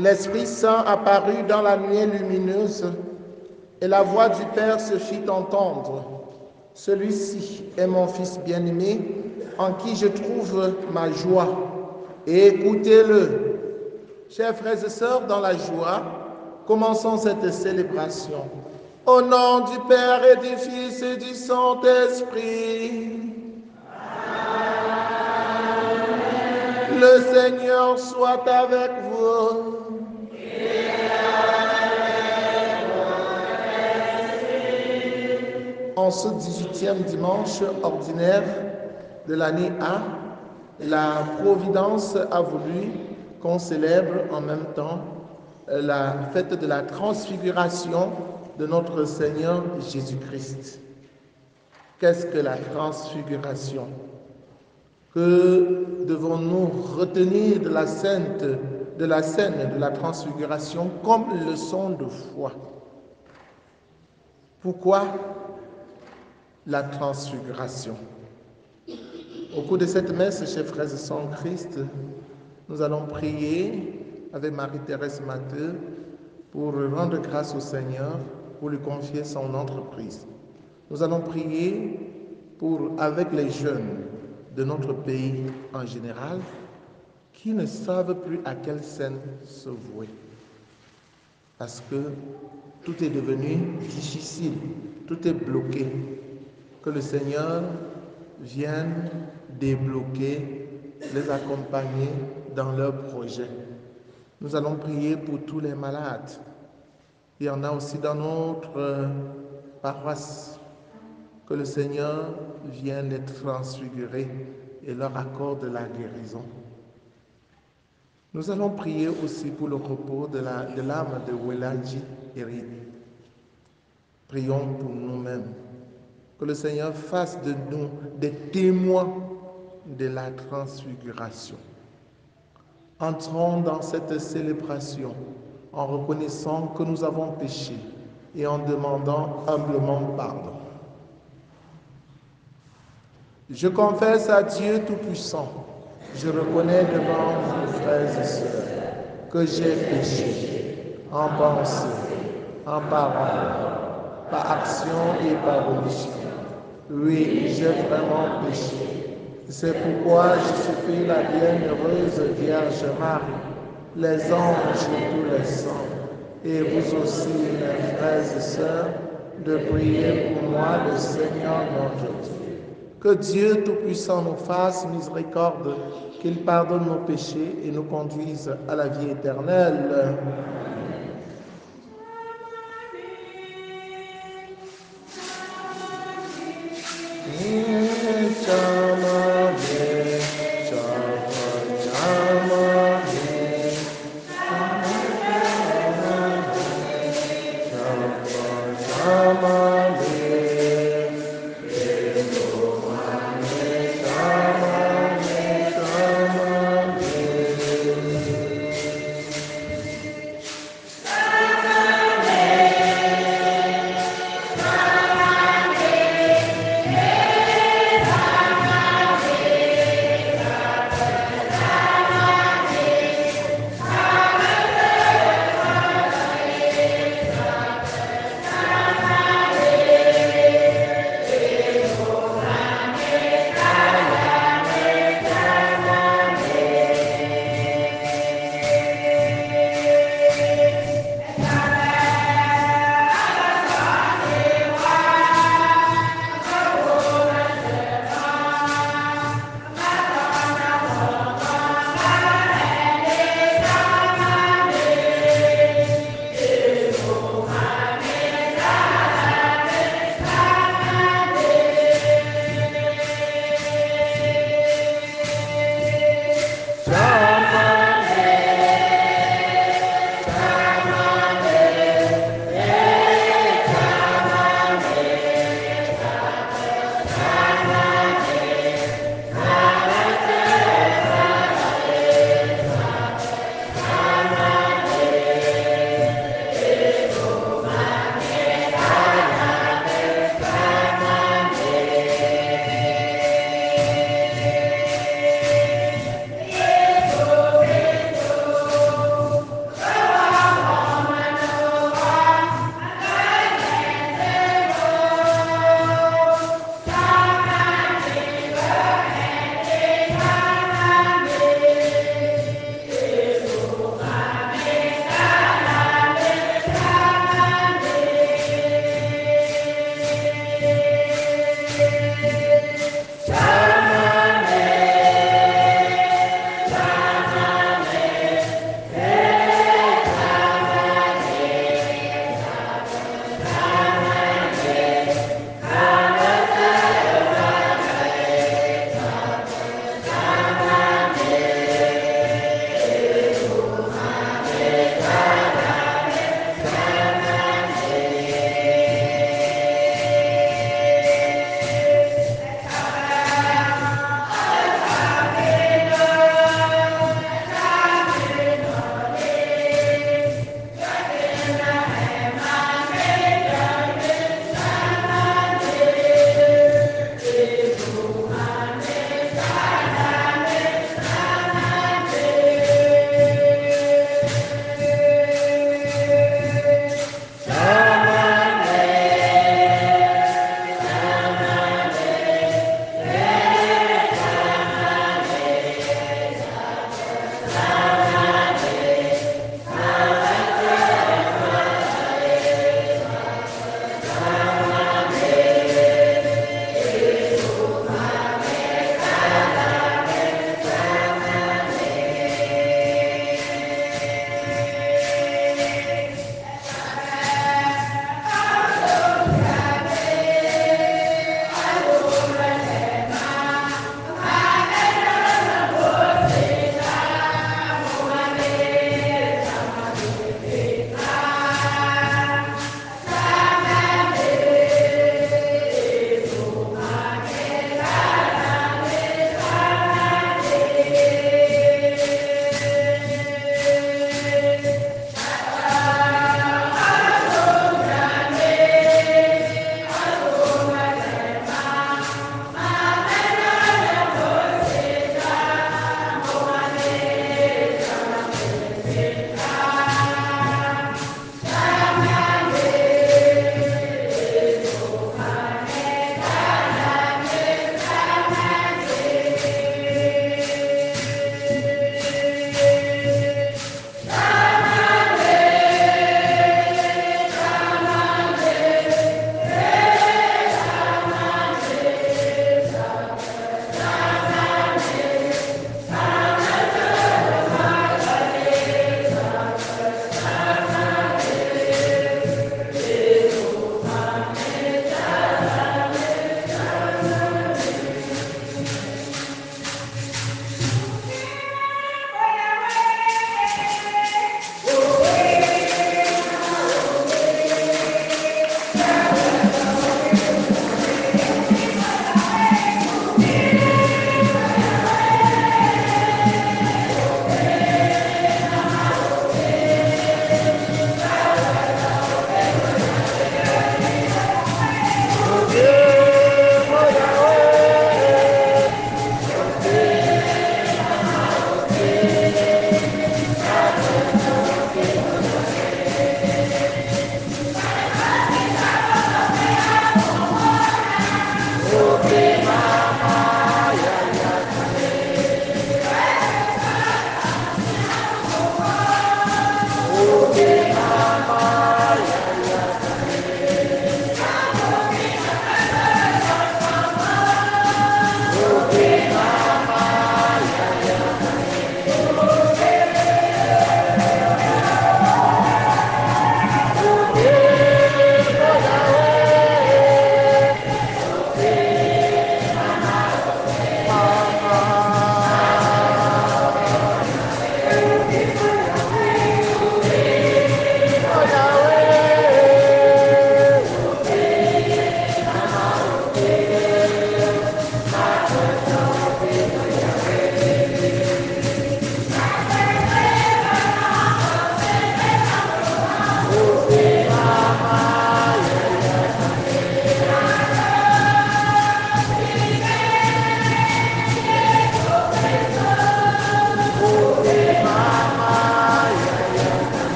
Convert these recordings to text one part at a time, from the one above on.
l'Esprit Saint apparut dans la nuée lumineuse et la voix du Père se fit entendre. Celui-ci est mon Fils bien-aimé, en qui je trouve ma joie. Écoutez-le. Chers frères et sœurs, dans la joie, commençons cette célébration. Au nom du Père et du Fils et du Saint-Esprit. Le Seigneur soit avec vous. En ce 18e dimanche ordinaire de l'année A, la Providence a voulu qu'on célèbre en même temps la fête de la transfiguration de notre Seigneur Jésus-Christ. Qu'est-ce que la transfiguration? Que devons-nous retenir de la scène de la transfiguration comme leçon de foi? Pourquoi la transfiguration? Au cours de cette messe, chers frères et sœurs en Christ, nous allons prier avec Marie-Thérèse Matteux pour rendre grâce au Seigneur, pour lui confier son entreprise. Nous allons prier avec les jeunes de notre pays en général qui ne savent plus à quelle scène se vouer. Parce que tout est devenu difficile, tout est bloqué. Que le Seigneur vienne débloquer, les accompagner dans leurs projets. Nous allons prier pour tous les malades. Il y en a aussi dans notre paroisse. Que le Seigneur vienne les transfigurer et leur accorde la guérison. Nous allons prier aussi pour le repos de l'âme de Weladji Eri. Prions pour nous-mêmes. Que le Seigneur fasse de nous des témoins de la transfiguration. Entrons dans cette célébration en reconnaissant que nous avons péché et en demandant humblement pardon. Je confesse à Dieu Tout-Puissant, je reconnais devant vous, frères et sœurs, que j'ai péché en pensée, en parole, par action et par omission. Oui, j'ai vraiment péché. C'est pourquoi je supplie la bienheureuse Vierge Marie, les anges et tous les saints, et vous aussi, mes frères et sœurs, de prier pour moi, le Seigneur notre Dieu. Que Dieu Tout-Puissant nous fasse miséricorde, qu'il pardonne nos péchés et nous conduise à la vie éternelle.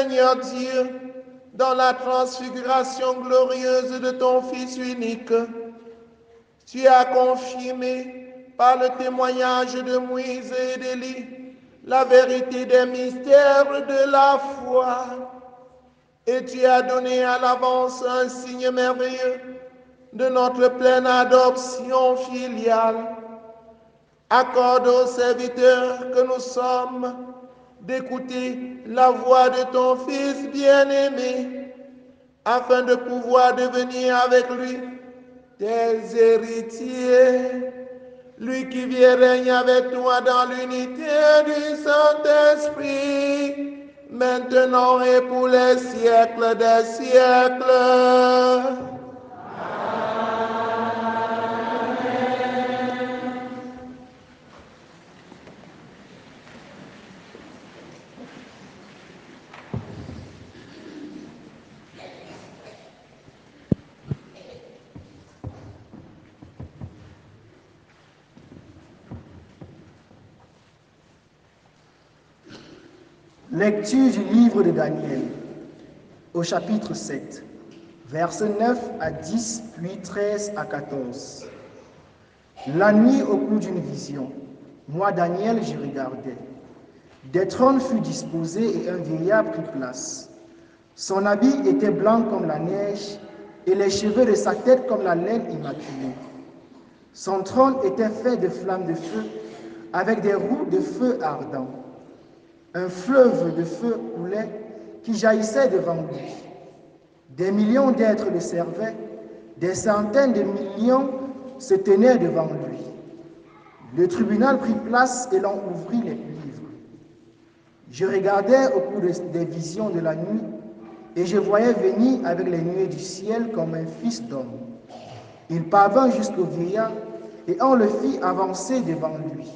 Seigneur Dieu, dans la transfiguration glorieuse de ton Fils unique, tu as confirmé par le témoignage de Moïse et d'Élie la vérité des mystères de la foi. Et tu as donné à l'avance un signe merveilleux de notre pleine adoption filiale. Accorde aux serviteurs que nous sommes d'écouter la voix de ton Fils bien-aimé, afin de pouvoir devenir avec lui tes héritiers, lui qui vient règne avec toi dans l'unité du Saint-Esprit, maintenant et pour les siècles des siècles. Lecture du livre de Daniel, au chapitre 7, versets 9 à 10, puis 13 à 14. La nuit, au cours d'une vision, moi, Daniel, je regardais. Des trônes furent disposés et un vieillard prit place. Son habit était blanc comme la neige et les cheveux de sa tête comme la laine immaculée. Son trône était fait de flammes de feu avec des roues de feu ardent. Un fleuve de feu coulait qui jaillissait devant lui. Des millions d'êtres le servaient, des centaines de millions se tenaient devant lui. Le tribunal prit place et l'on ouvrit les livres. Je regardais au cours des visions de la nuit et je voyais venir avec les nuées du ciel comme un fils d'homme. Il parvint jusqu'au vieillard et on le fit avancer devant lui.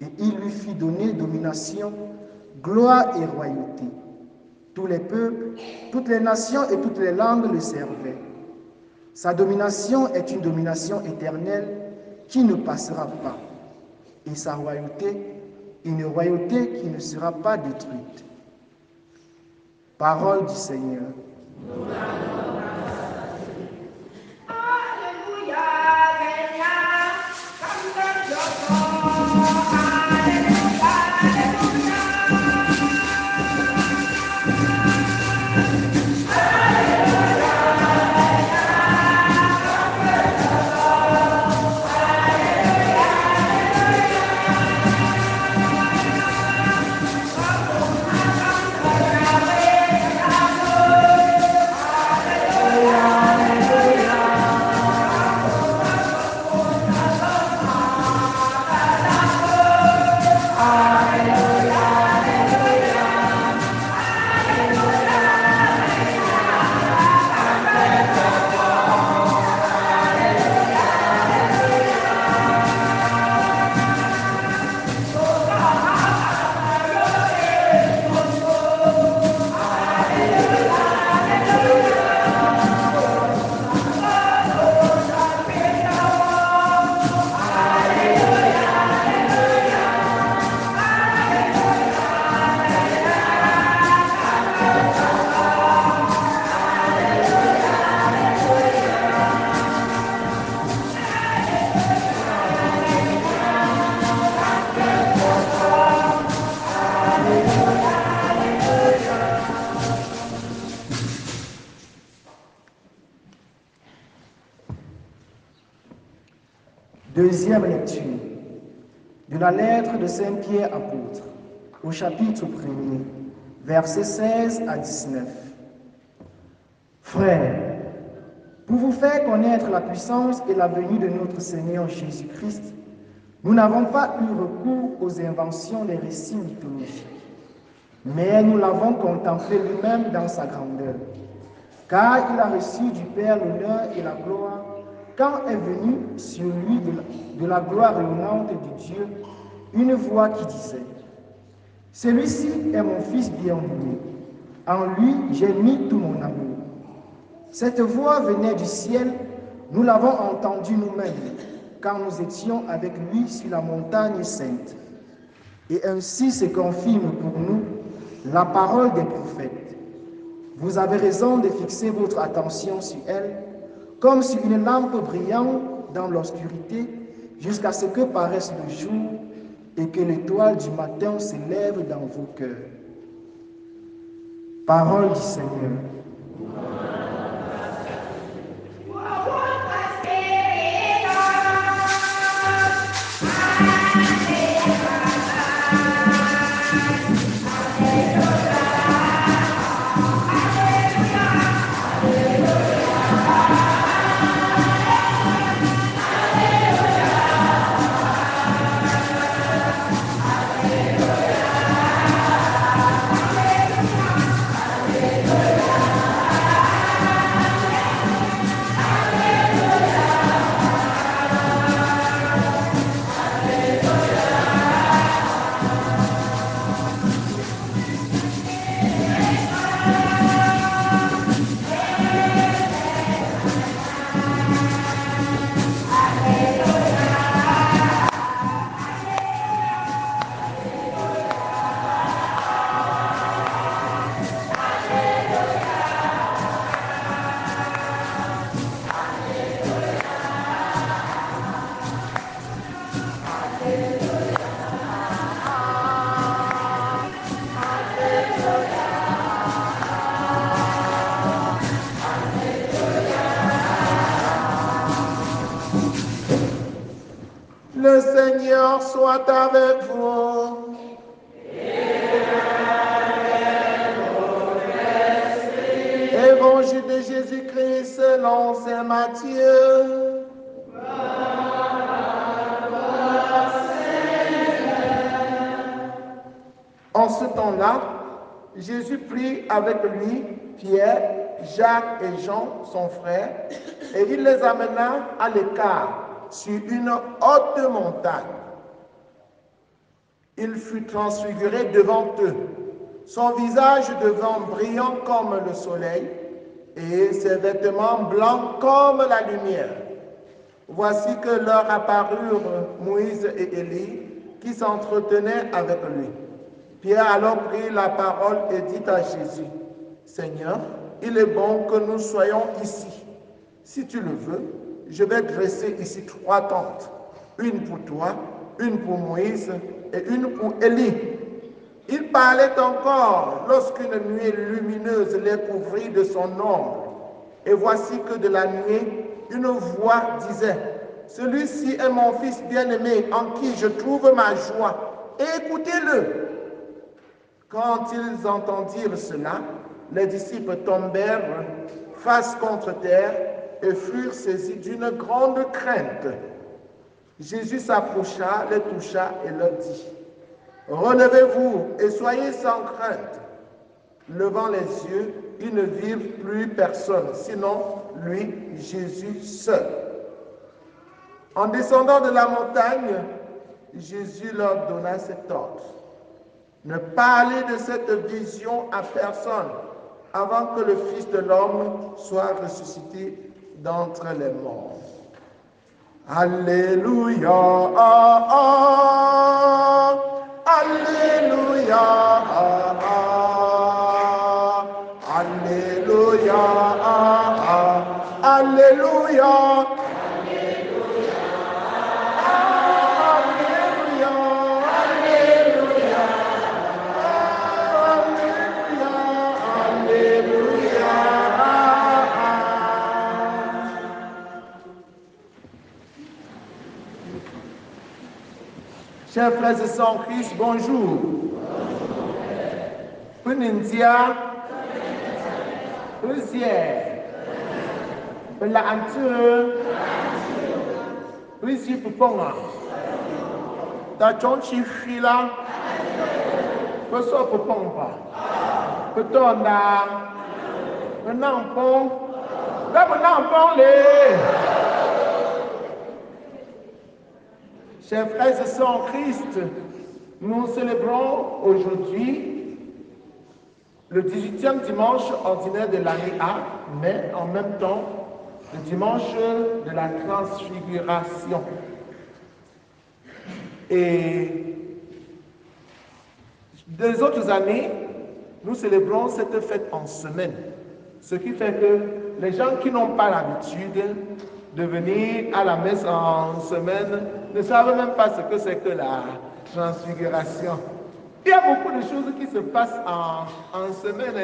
Et il lui fit donner domination, gloire et royauté. Tous les peuples, toutes les nations et toutes les langues le servaient. Sa domination est une domination éternelle qui ne passera pas. Et sa royauté, une royauté qui ne sera pas détruite. Parole du Seigneur. Deuxième lecture de la lettre de Saint Pierre apôtre, au chapitre 1er, versets 16 à 19. Frères, pour vous faire connaître la puissance et la venue de notre Seigneur Jésus-Christ, nous n'avons pas eu recours aux inventions des récits mythologiques, mais nous l'avons contemplé lui-même dans sa grandeur, car il a reçu du Père l'honneur et la gloire quand est venue sur lui de la gloire rayonnante de Dieu une voix qui disait « Celui-ci est mon Fils bien-aimé, en lui j'ai mis tout mon amour. » Cette voix venait du ciel, nous l'avons entendue nous-mêmes quand nous étions avec lui sur la montagne sainte. Et ainsi se confirme pour nous la parole des prophètes. Vous avez raison de fixer votre attention sur elle, comme sur une lampe brillante dans l'obscurité, jusqu'à ce que paraisse le jour et que l'étoile du matin s'élève dans vos cœurs. Parole du Seigneur. Le Seigneur soit avec vous. Évangile de Jésus-Christ selon saint Matthieu. En ce temps-là, Jésus prit avec lui Pierre, Jacques et Jean, son frère, et il les amena à l'écart sur une haute montagne. Il fut transfiguré devant eux, son visage devint brillant comme le soleil, et ses vêtements blancs comme la lumière. Voici que leur apparurent Moïse et Élie, qui s'entretenaient avec lui. Pierre alors prit la parole et dit à Jésus, « Seigneur, il est bon que nous soyons ici. Si tu le veux, je vais dresser ici 3 tentes, une pour toi, une pour Moïse et une pour Élie. » Il parlait encore lorsqu'une nuée lumineuse les couvrit de son ombre. Et voici que de la nuée, une voix disait, « Celui-ci est mon fils bien-aimé en qui je trouve ma joie. Écoutez-le. » Quand ils entendirent cela, les disciples tombèrent face contre terre et furent saisis d'une grande crainte. Jésus s'approcha, les toucha et leur dit, « Relevez-vous et soyez sans crainte. » Levant les yeux, ils ne virent plus personne, sinon lui, Jésus seul. En descendant de la montagne, Jésus leur donna cet ordre. Ne parlez de cette vision à personne avant que le Fils de l'homme soit ressuscité d'entre les morts. Alléluia, Alléluia, Alléluia, Alléluia. Chers frères et sœurs en Christ, bonjour. Penindia, Uzier, Pelanteux, Uzi Puponga, Tachonchi Fila, Peso Puponga, Petonda, Menampon, la Menampon les. Chers frères et sœurs en Christ, nous célébrons aujourd'hui le 18e dimanche ordinaire de l'année A, mais en même temps le dimanche de la transfiguration. Et des autres années, nous célébrons cette fête en semaine. Ce qui fait que les gens qui n'ont pas l'habitude de venir à la messe en semaine ne savent même pas ce que c'est que la transfiguration. Il y a beaucoup de choses qui se passent en semaine.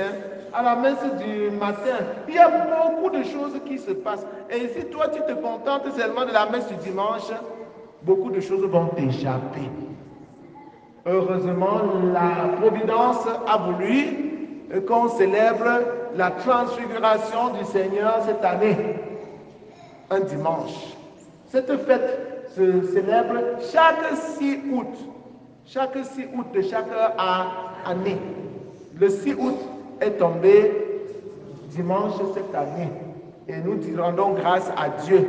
À la messe du matin, il y a beaucoup de choses qui se passent. Et si toi, tu te contentes seulement de la messe du dimanche, beaucoup de choses vont t'échapper. Heureusement, la Providence a voulu qu'on célèbre la transfiguration du Seigneur cette année, un dimanche. Cette fête se célèbre chaque 6 août. Chaque 6 août de chaque année. Le 6 août est tombé dimanche cette année. Et nous rendons grâce à Dieu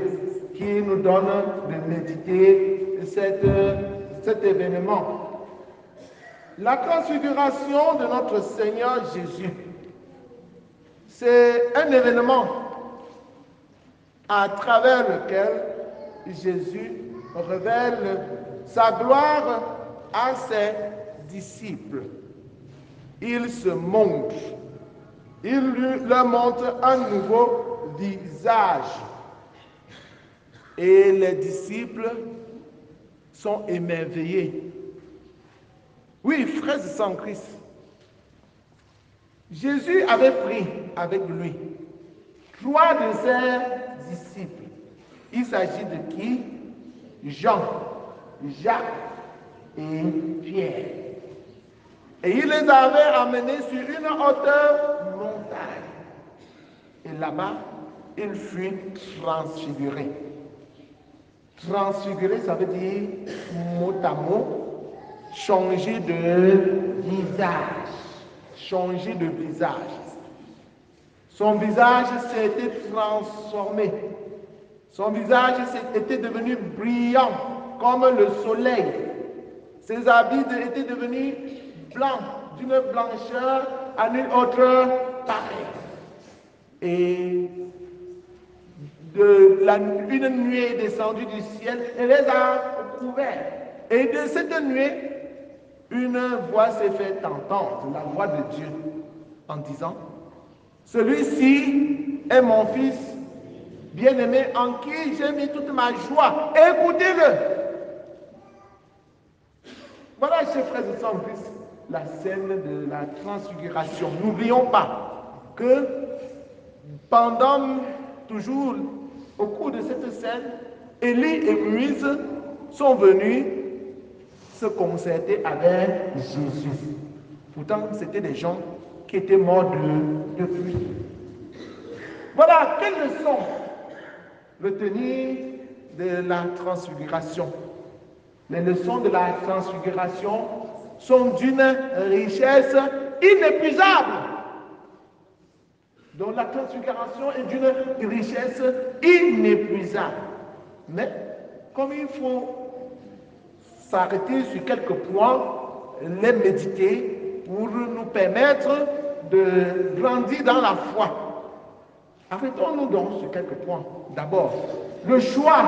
qui nous donne de méditer cet événement. La transfiguration de notre Seigneur Jésus, c'est un événement à travers lequel Jésus révèle sa gloire à ses disciples. Il se montre, il leur montre un nouveau visage. Et les disciples sont émerveillés. Oui, frères et sœurs en Christ, Jésus avait pris avec lui 3 de ses disciples. Il s'agit de qui? Jean, Jacques et Pierre. Et il les avait amenés sur une haute montagne. Et là-bas, il fut transfiguré. Transfiguré, ça veut dire mot à mot, changer de visage. Changer de visage. Son visage s'était transformé. Son visage était devenu brillant comme le soleil. Ses habits étaient devenus blancs, d'une blancheur à une autre pareille. Et une nuée est descendue du ciel et les a couverts. Et de cette nuée, une voix s'est fait entendre, la voix de Dieu, en disant: celui-ci est mon fils bien-aimé en qui j'ai mis toute ma joie. Écoutez-le. Voilà, chers frères et sœurs en Christ, la scène de la transfiguration. N'oublions pas que toujours au cours de cette scène, Élie et Moïse sont venus se concerter avec Jésus. Pourtant, c'était des gens qui étaient morts depuis. Voilà, quelle leçon retenir de la transfiguration? Les leçons de la transfiguration sont d'une richesse inépuisable. Donc la transfiguration est d'une richesse inépuisable. Mais comme il faut s'arrêter sur quelques points, les méditer pour nous permettre de grandir dans la foi. Arrêtons-nous donc sur quelques points. D'abord, le choix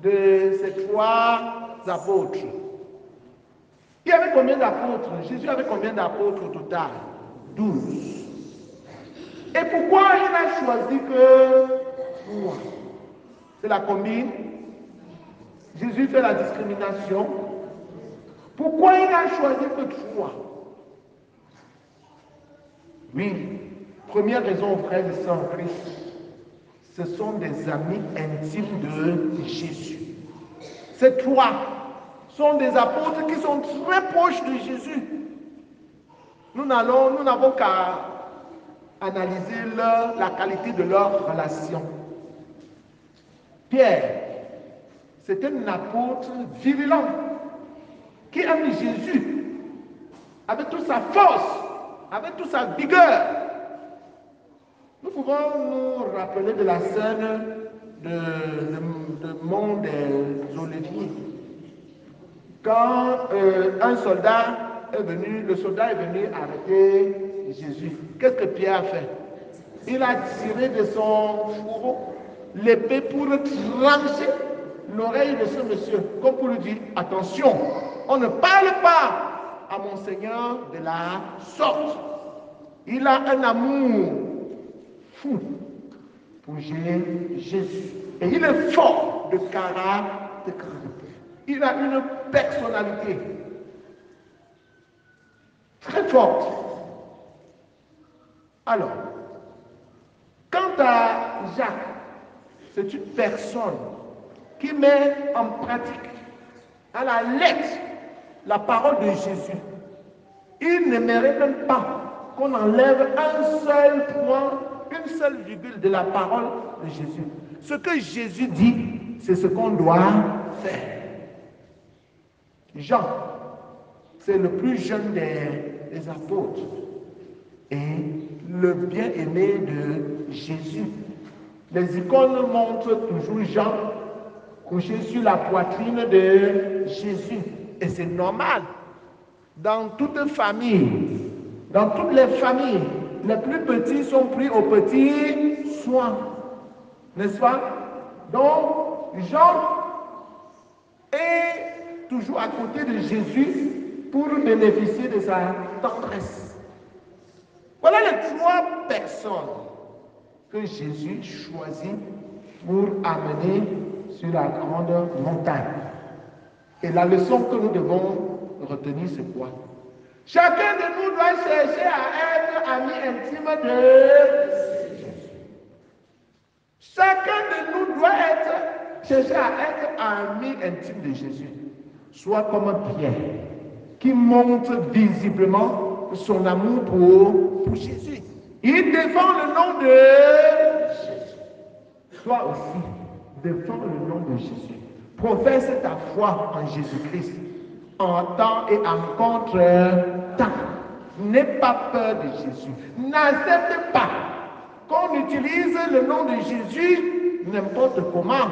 de ces 3 apôtres. Il y avait combien d'apôtres? Jésus avait combien d'apôtres au total? 12. Et pourquoi il n'a choisi que 3? C'est la combine. Jésus fait la discrimination. Pourquoi il n'a choisi que 3? Oui, première raison, frères et sœurs en Christ, ce sont des amis intimes de Jésus. Ces 3 sont des apôtres qui sont très proches de Jésus. Nous n'avons qu'à analyser la qualité de leur relation. Pierre, c'est un apôtre virulent qui aime Jésus avec toute sa force, avec toute sa vigueur. Nous pouvons nous rappeler de la scène de Mont des Oliviers. Quand un soldat est venu, le soldat est venu arrêter Jésus. Qu'est-ce que Pierre a fait? Il a tiré de son fourreau l'épée pour trancher l'oreille de ce monsieur, comme pour lui dire: attention, on ne parle pas à mon Seigneur de la sorte. Il a un amour fou pour Jésus. Et il est fort de caractère. Il a une personnalité très forte. Alors, quant à Jacques, c'est une personne qui met en pratique à la lettre la parole de Jésus. Il n'aimerait même pas qu'on enlève un seul point, une seule virgule de la parole de Jésus. Ce que Jésus dit, c'est ce qu'on doit faire. Jean, c'est le plus jeune des apôtres et le bien-aimé de Jésus. Les icônes montrent toujours Jean couché sur la poitrine de Jésus. Et c'est normal. Dans toute famille, dans toutes les familles, les plus petits sont pris aux petits soins. N'est-ce pas? Donc, Jean est toujours à côté de Jésus pour bénéficier de sa tendresse. Voilà les 3 personnes que Jésus choisit pour amener sur la grande montagne. Et la leçon que nous devons retenir, c'est quoi? Chacun de nous doit chercher à être ami intime de Jésus. Chacun de nous doit chercher à être ami intime de Jésus. Soit comme Pierre, qui montre visiblement son amour pour Jésus. Il défend le nom de Jésus. Toi aussi, défends le nom de Jésus. Professe ta foi en Jésus-Christ. En temps et en contre-temps. N'aie pas peur de Jésus. N'accepte pas qu'on utilise le nom de Jésus n'importe comment.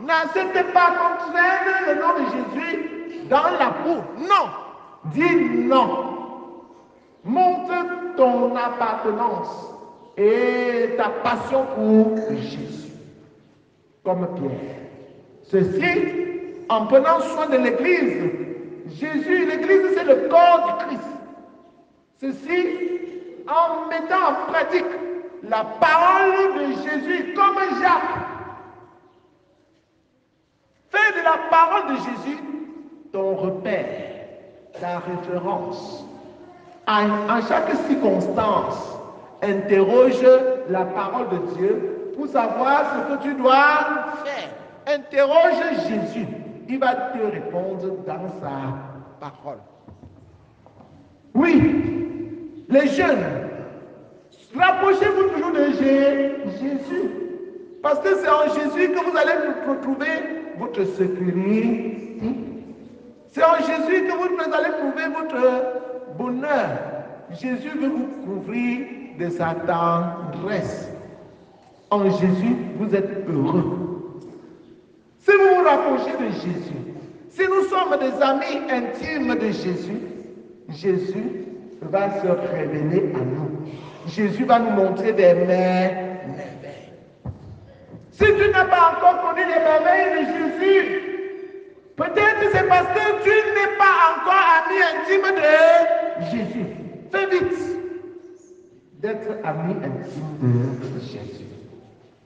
N'accepte pas qu'on traîne le nom de Jésus dans la boue. Non. Dis non. Montre ton appartenance et ta passion pour Jésus. Comme Pierre. Ceci, en prenant soin de l'Église. Jésus, l'Église, c'est le corps du Christ. Ceci, en mettant en pratique la parole de Jésus, comme Jacques. Fais de la parole de Jésus ton repère, ta référence. En chaque circonstance, interroge la parole de Dieu pour savoir ce que tu dois faire. Interroge Jésus. Il va te répondre dans sa parole. Oui, les jeunes, rapprochez-vous toujours de Jésus. Parce que c'est en Jésus que vous allez retrouver votre sécurité. C'est en Jésus que vous allez trouver votre bonheur. Jésus veut vous couvrir de sa tendresse. En Jésus, vous êtes heureux. Si vous vous rapprochez de Jésus, si nous sommes des amis intimes de Jésus, Jésus va se révéler à nous. Jésus va nous montrer des merveilles. Si tu n'as pas encore connu les merveilles de Jésus, peut-être c'est parce que tu n'es pas encore ami intime de Jésus. Fais vite d'être ami intime de Jésus.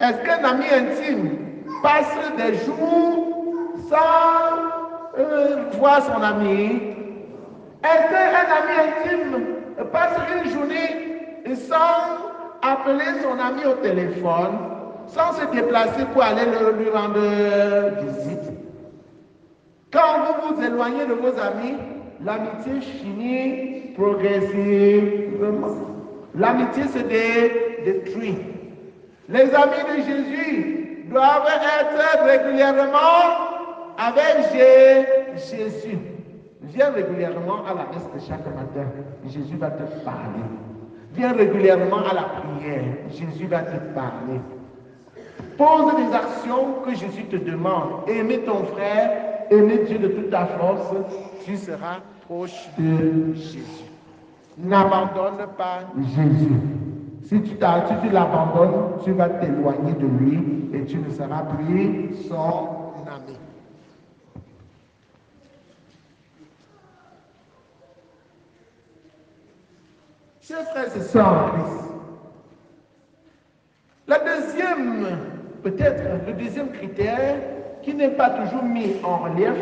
Est-ce qu'un ami intime passe des jours sans voir son ami? Est-ce qu'un ami intime passe une journée sans appeler son ami au téléphone, sans se déplacer pour aller lui rendre visite? Quand vous vous éloignez de vos amis, l'amitié finit progressivement. L'amitié se détruit. Les amis de Jésus doivent être régulièrement avec Jésus. Viens régulièrement à la messe de chaque matin. Jésus va te parler. Viens régulièrement à la prière. Jésus va te parler. Pose des actions que Jésus te demande. Aimer ton frère, aimer Dieu de toute ta force. Tu seras proche de Jésus. N'abandonne pas Jésus. Si tu l'abandonnes, tu vas t'éloigner de lui et tu ne seras plus son ami. Chers frères et sœurs en Christ, le deuxième critère qui n'est pas toujours mis en relief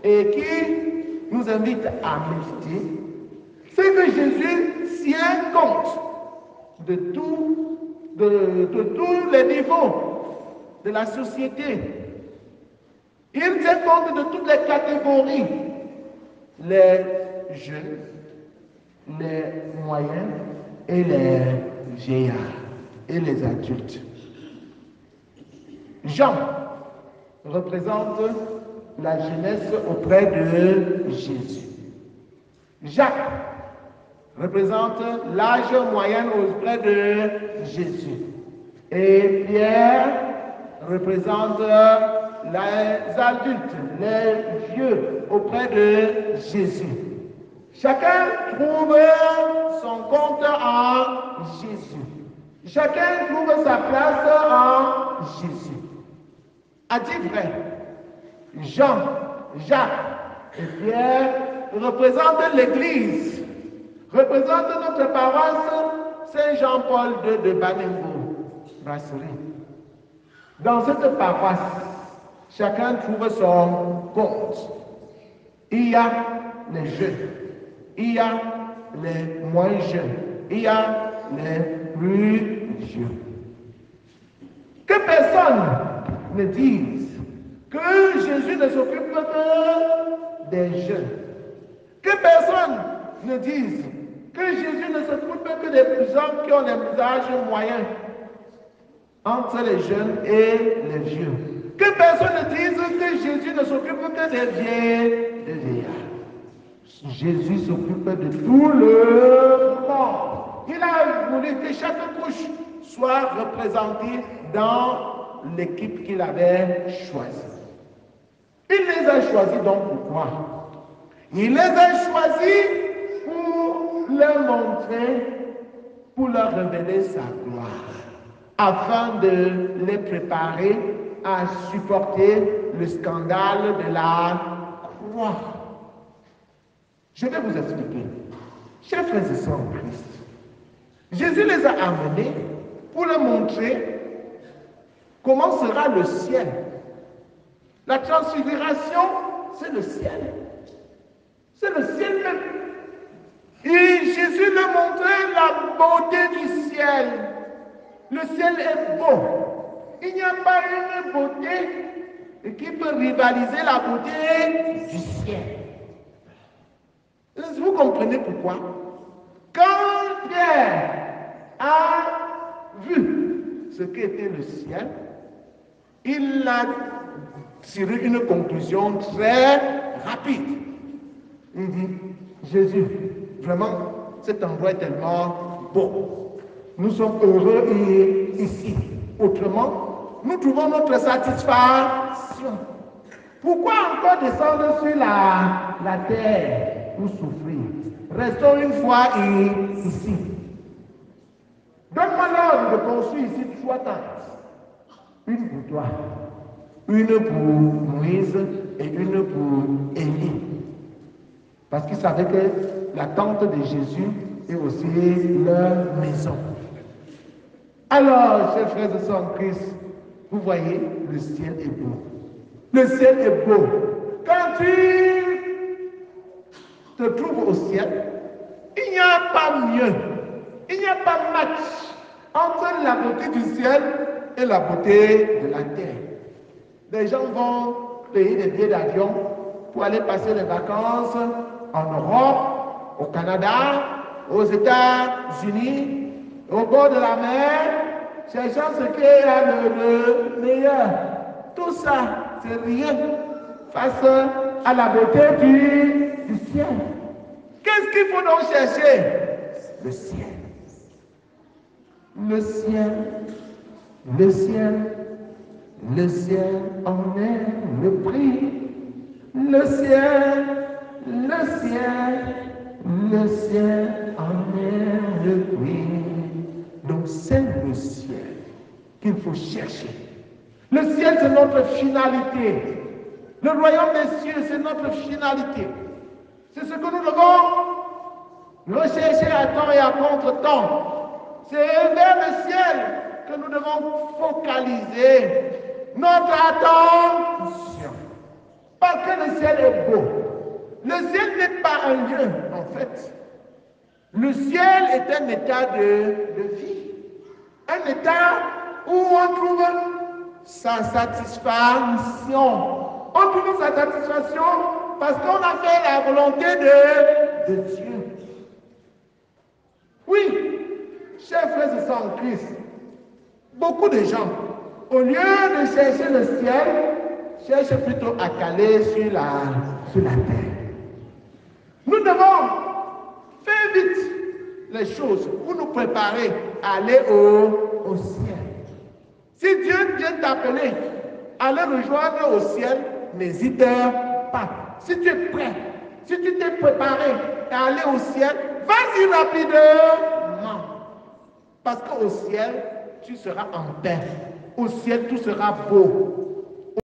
et qui nous invite à méditer, c'est que Jésus tient compte de tous les niveaux de la société. Il tient compte de toutes les catégories, les jeunes, les moyens et les vieillards et les adultes. Jean représente la jeunesse auprès de Jésus. Jacques représente l'âge moyen auprès de Jésus. Et Pierre représente les adultes, les vieux auprès de Jésus. Chacun trouve son compte en Jésus. Chacun trouve sa place en Jésus. À dire vrai, Jean, Jacques et Pierre représentent l'Église, représentent notre paroisse Saint-Jean-Paul II de Baningo, Brasserie. Dans cette paroisse, chacun trouve son compte. Il y a les jeunes, il y a les moins jeunes, il y a les plus vieux. Que personne ne dise que Jésus ne s'occupe que des jeunes. Que personne ne dise que Jésus ne s'occupe que des hommes qui ont des âges moyens entre les jeunes et les vieux. Que personne ne dise que Jésus ne s'occupe que des vieillards. Jésus s'occupe de tout le monde. Il a voulu que chaque couche soit représentée dans l'équipe qu'il avait choisie. Il les a choisis donc pourquoi? Il les a choisis pour leur montrer, pour leur révéler sa gloire, afin de les préparer à supporter le scandale de la croix. Je vais vous expliquer. Chers frères et sœurs en Christ, Jésus les a amenés pour leur montrer comment sera le ciel. La transfiguration, c'est le ciel. C'est le ciel même. Et Jésus leur montrait la beauté du ciel. Le ciel est beau. Il n'y a pas une beauté qui peut rivaliser la beauté du ciel. Vous comprenez pourquoi? Quand Pierre a vu ce qu'était le ciel, il a tiré une conclusion très rapide. Il dit, Jésus, vraiment, cet endroit est tellement beau. Nous sommes heureux ici. Autrement, nous trouvons notre satisfaction. Pourquoi encore descendre sur la terre pour souffrir? Restons une fois ici. Donne-moi l'ordre de construire ici 3 tentes. Une pour toi, une pour Moïse et une pour Élie. Parce qu'il savait que la tente de Jésus est aussi leur maison. Alors, chers frères et sœurs en Christ, vous voyez, le ciel est beau. Le ciel est beau. Quand tu te trouves au ciel, il n'y a pas mieux, il n'y a pas match entre la beauté du ciel et la beauté de la terre. Les gens vont payer des billets d'avion pour aller passer les vacances en Europe, au Canada, aux États-Unis, au bord de la mer, cherchant ce qui est le meilleur. Tout ça, c'est rien face à la beauté du ciel. Qu'est-ce qu'il faut donc chercher? Le ciel. Le ciel, le ciel, le ciel en est le prix. Le ciel, le ciel, le ciel en est le prix. Donc c'est le ciel qu'il faut chercher. Le ciel, c'est notre finalité. Le royaume des cieux, c'est notre finalité. C'est ce que nous devons rechercher à temps et à contre-temps. C'est vers le ciel que nous devons focaliser notre attention. Parce que le ciel est beau. Le ciel n'est pas un lieu, en fait. Le ciel est un état de vie. Un état où on trouve sa satisfaction. On trouve sa satisfaction parce qu'on a fait la volonté de Dieu. Oui, chers frères et sœurs en Christ, beaucoup de gens, au lieu de chercher le ciel, cherchent plutôt à caler sur la terre. Nous devons faire vite les choses pour nous préparer à aller au ciel. Si Dieu vient t'appeler à le rejoindre au ciel, n'hésite pas. Si tu es prêt, si tu t'es préparé à aller au ciel, vas-y rapidement. Parce qu'au ciel, tu seras en paix. Au ciel, tout sera beau.